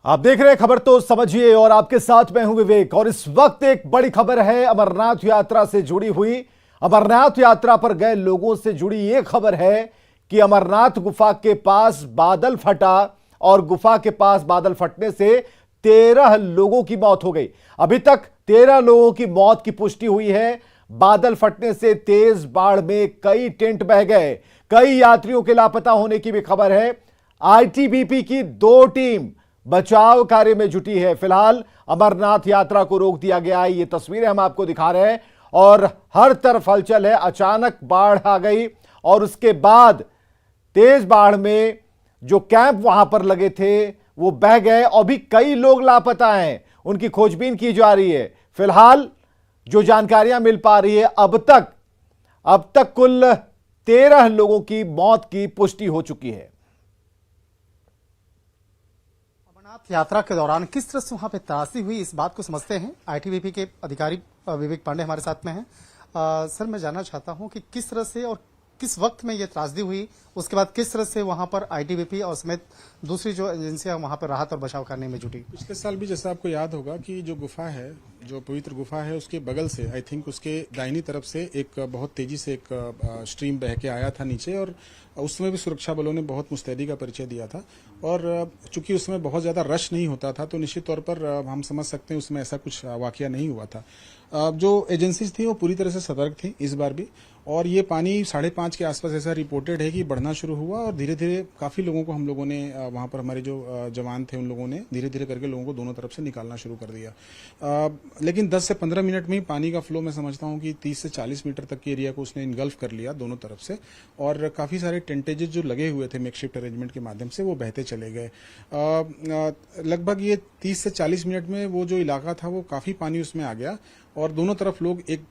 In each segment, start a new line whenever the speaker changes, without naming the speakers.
आप देख रहे हैं खबर तो समझिए और आपके साथ मैं हूं विवेक। और इस वक्त एक बड़ी खबर है अमरनाथ यात्रा से जुड़ी हुई। अमरनाथ यात्रा पर गए लोगों से जुड़ी यह खबर है कि अमरनाथ गुफा के पास बादल फटा और गुफा के पास बादल फटने से 13 लोगों की मौत हो गई। अभी तक 13 लोगों की मौत की पुष्टि हुई है। बादल फटने से तेज बाढ़ में कई टेंट बह गए, कई यात्रियों के लापता होने की भी खबर है। आईटीबीपी की 2 टीम बचाव कार्य में जुटी है। फिलहाल अमरनाथ यात्रा को रोक दिया गया है। ये तस्वीरें हम आपको दिखा रहे हैं और हर तरफ हलचल है। अचानक बाढ़ आ गई और उसके बाद तेज बाढ़ में जो कैंप वहां पर लगे थे वो बह गए और भी कई लोग लापता हैं। उनकी खोजबीन की जा रही है। फिलहाल जो जानकारियां मिल पा रही है, अब तक कुल 13 लोगों की मौत की पुष्टि हो चुकी है।
अमरनाथ यात्रा के दौरान किस तरह से वहां पे त्रासदी हुई, इस बात को समझते हैं। आईटीबीपी के अधिकारी विवेक पांडे हमारे साथ में हैं। सर, मैं जानना चाहता हूं कि किस तरह से और किस वक्त में ये त्रासदी हुई, उसके बाद किस तरह से वहां पर आईटीबीपी और समेत दूसरी जो एजेंसियां वहां पर राहत और बचाव करने में जुटी।
पिछले साल भी जैसा आपको याद होगा कि जो गुफा है, जो पवित्र गुफा है, उसके बगल से आई थिंक उसके दाहिनी तरफ से एक बहुत तेजी से एक स्ट्रीम बह के आया था नीचे, और उस समय भी सुरक्षा बलों ने बहुत मुस्तैदी का परिचय दिया था। और चूंकि उसमें बहुत ज्यादा रश नहीं होता था तो निश्चित तौर पर हम समझ सकते हैं उसमें ऐसा कुछ वाकया नहीं हुआ था। जो एजेंसीज थी वो पूरी तरह से सतर्क थी इस बार भी, और ये पानी 5:30 के आसपास ऐसा रिपोर्टेड है कि बढ़ना शुरू हुआ और धीरे धीरे काफी लोगों को हम लोगों ने वहां पर हमारे जो जवान थे उन लोगों ने धीरे धीरे करके लोगों को दोनों तरफ से निकालना शुरू कर दिया। लेकिन 10 से 15 मिनट में ही पानी का फ्लो मैं समझता हूं कि 30 से 40 मीटर तक के एरिया को उसने इनगल्फ कर लिया दोनों तरफ से, और काफी सारे टेंटेजेस जो लगे हुए थे मेकशिफ्ट अरेंजमेंट के माध्यम से वो बहते चले गए। लगभग ये 30 से 40 मिनट में वो जो इलाका था वो काफी पानी उसमें आ गया और दोनों तरफ लोग एक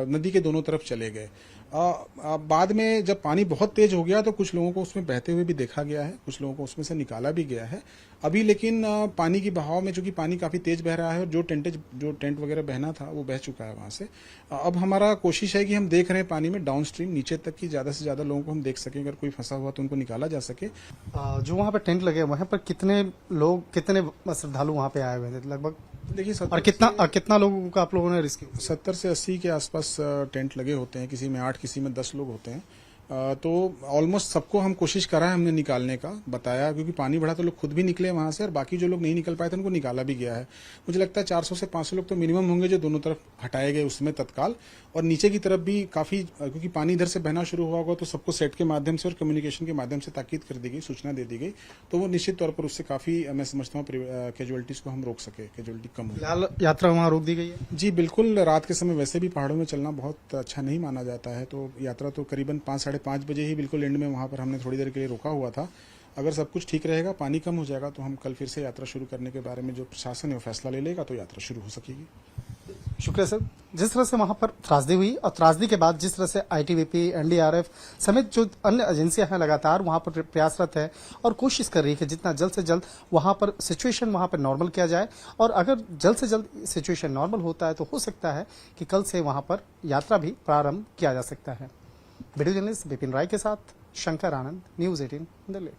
नदी के दोनों तरफ चले गए। बाद में जब पानी बहुत तेज हो गया तो कुछ लोगों को उसमें बहते हुए भी देखा गया है, कुछ लोगों को उसमें से निकाला भी गया है अभी। लेकिन पानी की बहाव में चूंकि पानी काफी तेज बह रहा है और जो टेंट वगैरह बहना था वो बह चुका है वहां से। अब हमारा कोशिश है कि हम देख रहे हैं पानी में डाउन स्ट्रीम नीचे तक की ज्यादा से ज्यादा लोगों को हम देख सकें, अगर कोई फंसा हुआ तो उनको निकाला जा सके।
जो वहां पर टेंट लगे वहां पर कितने लोग, कितने श्रद्धालु वहां पे आए हुए थे लगभग?
देखिए,
और कितना लोगों का आप लोगों ने रिस्क्यू?
70 से 80 के आसपास टेंट लगे होते हैं, किसी में 8 किसी में 10 लोग होते हैं। तो ऑलमोस्ट सबको हम कोशिश करा है हमने निकालने का, बताया, क्योंकि पानी बढ़ा तो लोग खुद भी निकले वहां से और बाकी जो लोग नहीं निकल पाए थे उनको निकाला भी गया है। मुझे लगता है 400 से 500 लोग तो मिनिमम होंगे जो दोनों तरफ हटाए गए उसमें तत्काल, और नीचे की तरफ भी काफी, क्योंकि पानी इधर से बहना शुरू हुआ होगा तो सबको सेट के माध्यम से और कम्युनिकेशन के माध्यम से ताकीद कर दी गई, सूचना दे दी गई, तो वो निश्चित तौर पर उससे काफी मैं समझता हूँ कैजुअलिटीज को हम रोक सके, कैजुअलिटी कम हो।
फिलहाल यात्रा वहां रोक दी गई है
जी बिल्कुल। रात के समय वैसे भी पहाड़ों में चलना बहुत अच्छा नहीं माना जाता है, तो यात्रा तो करीबन 5 साढ़े 5 बजे ही बिल्कुल एंड में वहां पर हमने थोड़ी देर के लिए रोका हुआ था। अगर सब कुछ ठीक रहेगा, पानी कम हो जाएगा, तो हम कल फिर से यात्रा शुरू करने के बारे में जो प्रशासन है वो फैसला ले लेगा, तो यात्रा शुरू हो सकेगी।
शुक्रिया सर। जिस तरह से वहां पर त्रासदी हुई और त्रासदी के बाद जिस तरह से आईटीबीपी, एनडीआरएफ समेत जो अन्य एजेंसियां हैं लगातार वहां पर प्रयासरत है और कोशिश कर रही है कि जितना जल्द से जल्द वहां पर सिचुएशन वहां पर नॉर्मल किया जाए, और अगर जल्द से जल्द सिचुएशन नॉर्मल होता है तो हो सकता है कि कल से वहां पर यात्रा भी प्रारंभ किया जा सकता है। वीडियो जर्नलिस्ट विपिन राय के साथ शंकर आनंद, न्यूज 18 दिल्ली।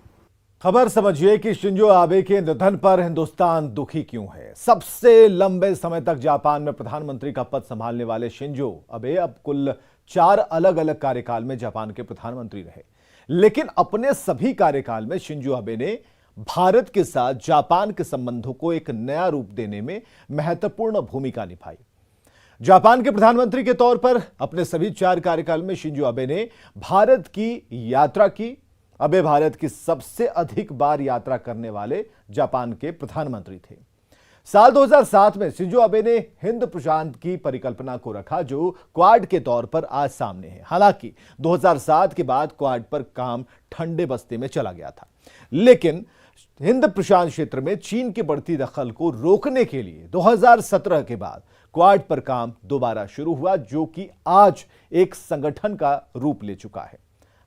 खबर समझिए कि शिंजो आबे के निधन पर हिंदुस्तान दुखी क्यों है। सबसे लंबे समय तक जापान में प्रधानमंत्री का पद संभालने वाले शिंजो आबे अब कुल 4 अलग अलग कार्यकाल में जापान के प्रधानमंत्री रहे, लेकिन अपने सभी कार्यकाल में शिंजो आबे ने भारत के साथ जापान के संबंधों को एक नया रूप देने में महत्वपूर्ण भूमिका निभाई। जापान के प्रधानमंत्री के तौर पर अपने सभी 4 कार्यकाल में शिंजो आबे ने भारत की यात्रा की। आबे भारत की सबसे अधिक बार यात्रा करने वाले जापान के प्रधानमंत्री थे। साल 2007 में शिंजो आबे ने हिंद प्रशांत की परिकल्पना को रखा, जो क्वाड के तौर पर आज सामने है। हालांकि 2007 के बाद क्वाड पर काम ठंडे बस्ते में चला गया था, लेकिन हिंद प्रशांत क्षेत्र में चीन की बढ़ती दखल को रोकने के लिए 2017 के बाद क्वाड पर काम दोबारा शुरू हुआ, जो कि आज एक संगठन का रूप ले चुका है।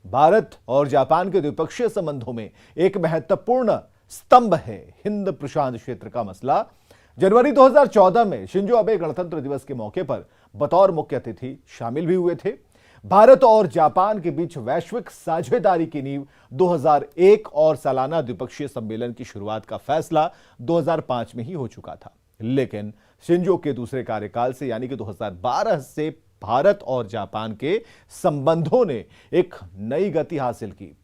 भारत और जापान के द्विपक्षीय संबंधों में एक महत्वपूर्ण स्तंभ है हिंद प्रशांत क्षेत्र का मसला। जनवरी 2014 में शिंजो आबे गणतंत्र दिवस के मौके पर बतौर मुख्य अतिथि शामिल भी हुए थे। भारत और जापान के बीच वैश्विक साझेदारी की नींव 2001 और सालाना द्विपक्षीय सम्मेलन की शुरुआत का फैसला 2005 में ही हो चुका था। लेकिन शिंजो के दूसरे कार्यकाल से यानी कि 2012 से भारत और जापान के संबंधों ने एक नई गति हासिल की।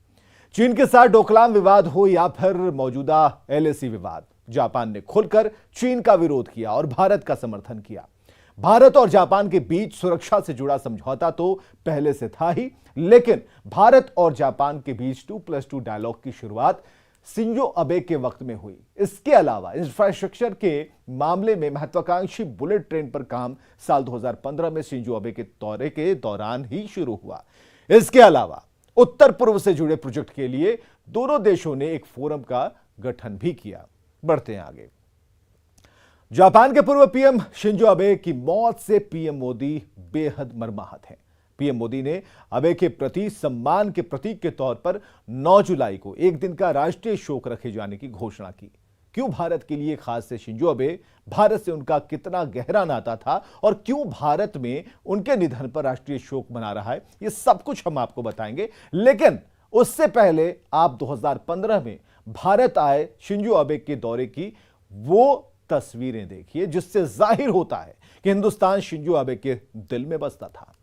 चीन के साथ डोकलाम विवाद हो या फिर मौजूदा एलएसी विवाद, जापान ने खुलकर चीन का विरोध किया और भारत का समर्थन किया। भारत और जापान के बीच सुरक्षा से जुड़ा समझौता तो पहले से था ही, लेकिन भारत और जापान के बीच 2+2 डायलॉग की शुरुआत शिंजो अबे के वक्त में हुई। इसके अलावा इंफ्रास्ट्रक्चर के मामले में महत्वाकांक्षी बुलेट ट्रेन पर काम साल 2015 में शिंजो अबे के दौरे के दौरान ही शुरू हुआ। इसके अलावा उत्तर पूर्व से जुड़े प्रोजेक्ट के लिए दोनों देशों ने एक फोरम का गठन भी किया। बढ़ते हैं आगे। जापान के पूर्व पीएम शिंजो अबे की मौत से पीएम मोदी बेहद मर्माहत हैं। पीएम मोदी ने अबे के प्रति सम्मान के प्रतीक के तौर पर 9 जुलाई को एक दिन का राष्ट्रीय शोक रखे जाने की घोषणा की। क्यों भारत के लिए खास से शिंजो अबे, भारत से उनका कितना गहरा नाता था और क्यों भारत में उनके निधन पर राष्ट्रीय शोक मना रहा है, ये सब कुछ हम आपको बताएंगे। लेकिन उससे पहले आप 2015 में भारत आए शिंजो अबे के दौरे की वो तस्वीरें देखिए, जिससे जाहिर होता है कि हिंदुस्तान शिंजो अबे के दिल में बसता था।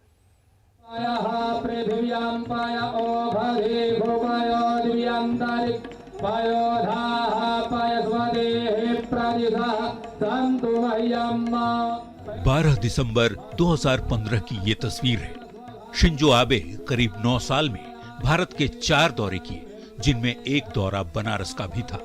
बारह दिसंबर 2015 की ये तस्वीर है। शिंजो आबे करीब 9 साल में भारत के 4 दौरे किए, जिनमें एक दौरा बनारस का भी था।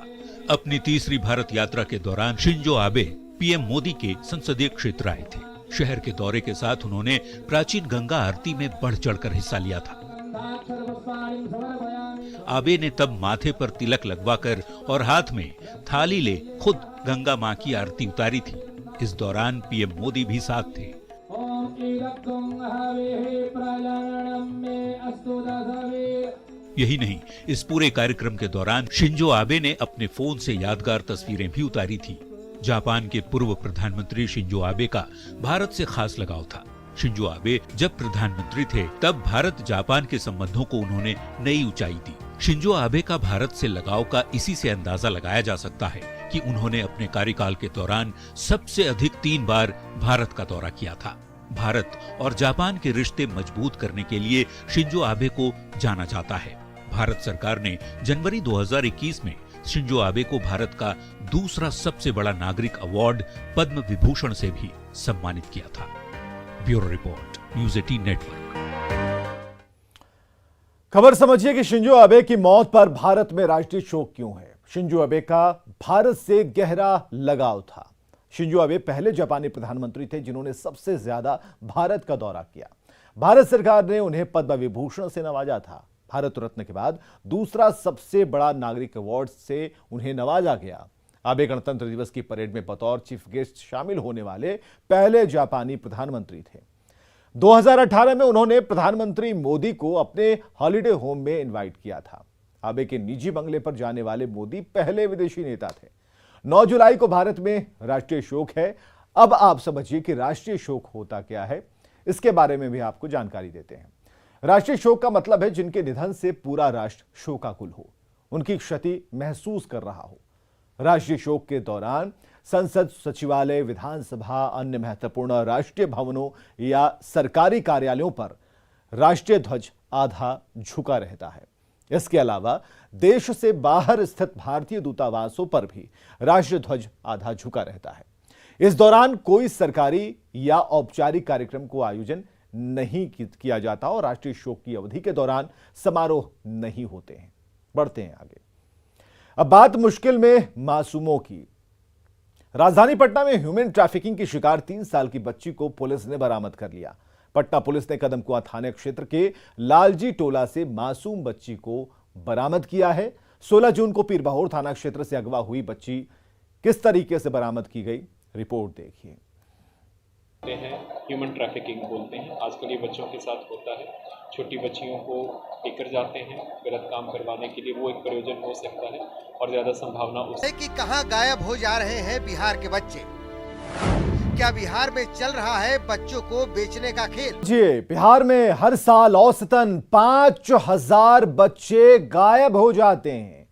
अपनी तीसरी भारत यात्रा के दौरान शिंजो आबे पीएम मोदी के संसदीय क्षेत्र आए थे। शहर के दौरे के साथ उन्होंने प्राचीन गंगा आरती में बढ़ चढ़कर हिस्सा लिया था। आबे ने तब माथे पर तिलक लगवाकर और हाथ में थाली ले खुद गंगा मां की आरती उतारी थी। इस दौरान पीएम मोदी भी साथ थे। यही नहीं, इस पूरे कार्यक्रम के दौरान शिंजो आबे ने अपने फोन से यादगार तस्वीरें भी उतारी थी। जापान के पूर्व प्रधानमंत्री शिंजो आबे का भारत से खास लगाव था। शिंजो आबे जब प्रधानमंत्री थे तब भारत जापान के संबंधों को उन्होंने नई ऊंचाई दी। शिंजो आबे का भारत से लगाव का इसी से अंदाजा लगाया जा सकता है कि उन्होंने अपने कार्यकाल के दौरान सबसे अधिक 3 बार भारत का दौरा किया था। भारत और जापान के रिश्ते मजबूत करने के लिए शिंजो आबे को जाना जाता है। भारत सरकार ने जनवरी 2021 में शिंजो आबे को भारत का दूसरा सबसे बड़ा नागरिक अवार्ड पद्म विभूषण से भी सम्मानित किया था। Bureau report, news 18 network.
खबर समझिए कि शिंजो आबे की मौत पर भारत में राष्ट्रीय शोक क्यों है। शिंजो आबे का भारत से गहरा लगाव था। शिंजो आबे पहले जापानी प्रधानमंत्री थे जिन्होंने सबसे ज्यादा भारत का दौरा किया। भारत सरकार ने उन्हें पद्म विभूषण से नवाजा था। भारत रत्न के बाद दूसरा सबसे बड़ा नागरिक अवार्ड से उन्हें नवाजा गया। आबे गणतंत्र दिवस की परेड में बतौर चीफ गेस्ट शामिल होने वाले पहले जापानी प्रधानमंत्री थे। 2018 में उन्होंने प्रधानमंत्री मोदी को अपने हॉलिडे होम में इनवाइट किया था। आबे के निजी बंगले पर जाने वाले मोदी पहले विदेशी नेता थे। 9 जुलाई को भारत में राष्ट्रीय शोक है। अब आप समझिए कि राष्ट्रीय शोक होता क्या है, इसके बारे में भी आपको जानकारी देते हैं। राष्ट्रीय शोक का मतलब है जिनके निधन से पूरा राष्ट्र शोकाकुल हो, उनकी क्षति महसूस कर रहा हो। राष्ट्रीय शोक के दौरान संसद, सचिवालय, विधानसभा, अन्य महत्वपूर्ण राष्ट्रीय भवनों या सरकारी कार्यालयों पर राष्ट्रीय ध्वज आधा झुका रहता है। इसके अलावा देश से बाहर स्थित भारतीय दूतावासों पर भी राष्ट्रीय ध्वज आधा झुका रहता है। इस दौरान कोई सरकारी या औपचारिक कार्यक्रम को आयोजन नहीं किया जाता और राष्ट्रीय शोक की अवधि के दौरान समारोह नहीं होते हैं। बढ़ते हैं आगे। अब बात मुश्किल में मासूमों की। राजधानी पटना में ह्यूमन ट्रैफिकिंग की शिकार 3 साल की बच्ची को पुलिस ने बरामद कर लिया। पटना पुलिस ने कदमकुआं थाना क्षेत्र के लालजी टोला से मासूम बच्ची को बरामद किया है। 16 जून को पीरबहोर थाना क्षेत्र से अगवा हुई बच्ची किस तरीके से बरामद की गई, रिपोर्ट देखिए।
ह्यूमन ट्रैफिकिंग बोलते हैं। आजकल ये बच्चों के साथ होता है। छोटी बच्चियों को लेकर जाते हैं गलत काम करवाने के लिए, वो एक प्रयोजन हो सकता है और ज्यादा संभावना उस
कि कहां गायब हो जा रहे हैं बिहार के बच्चे। क्या बिहार में चल रहा है बच्चों को बेचने का खेल?
जी, बिहार में हर साल औसतन 5,000 बच्चे गायब हो जाते हैं।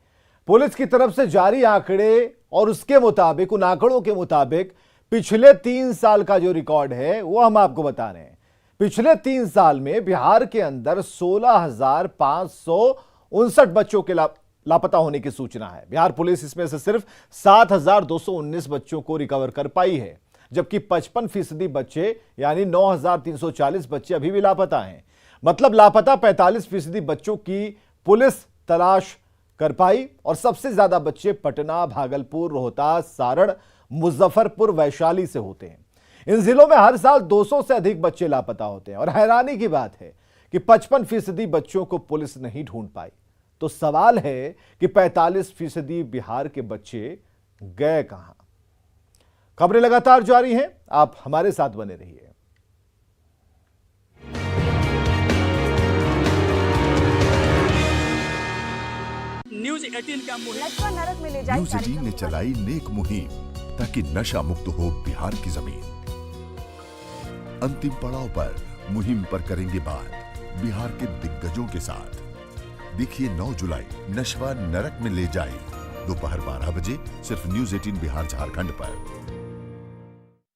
पुलिस की तरफ से जारी आंकड़े और उसके मुताबिक, उन आंकड़ों के मुताबिक पिछले 3 साल का जो रिकॉर्ड है वो हम आपको बता रहे हैं। पिछले 3 साल में बिहार के अंदर 16,559 बच्चों के लापता होने की सूचना है। बिहार पुलिस इसमें से सिर्फ 7,219 बच्चों को रिकवर कर पाई है, जबकि 55% बच्चे यानी 9,340 बच्चे अभी भी लापता हैं। मतलब लापता 45% बच्चों की पुलिस तलाश कर पाई और सबसे ज्यादा बच्चे पटना, भागलपुर, रोहतास, सारण, मुजफ्फरपुर, वैशाली से होते हैं। इन जिलों में हर साल 200 से अधिक बच्चे लापता होते हैं और हैरानी की बात है कि 55% बच्चों को पुलिस नहीं ढूंढ पाई। तो सवाल है कि 45% बिहार के बच्चे गए कहां? खबरें लगातार जारी हैं, आप हमारे साथ बने रहिए।
न्यूज 18 का
न्यूज 18 ने चलाई नेक मुहिम ताकि नशा मुक्त हो बिहार की जमीन। अंतिम पड़ाव पर मुहिम पर करेंगे बात बिहार के दिग्गजों के साथ। देखिए 9 जुलाई नशवा नरक में ले जाए, दोपहर 12 बजे सिर्फ न्यूज 18 बिहार झारखंड पर।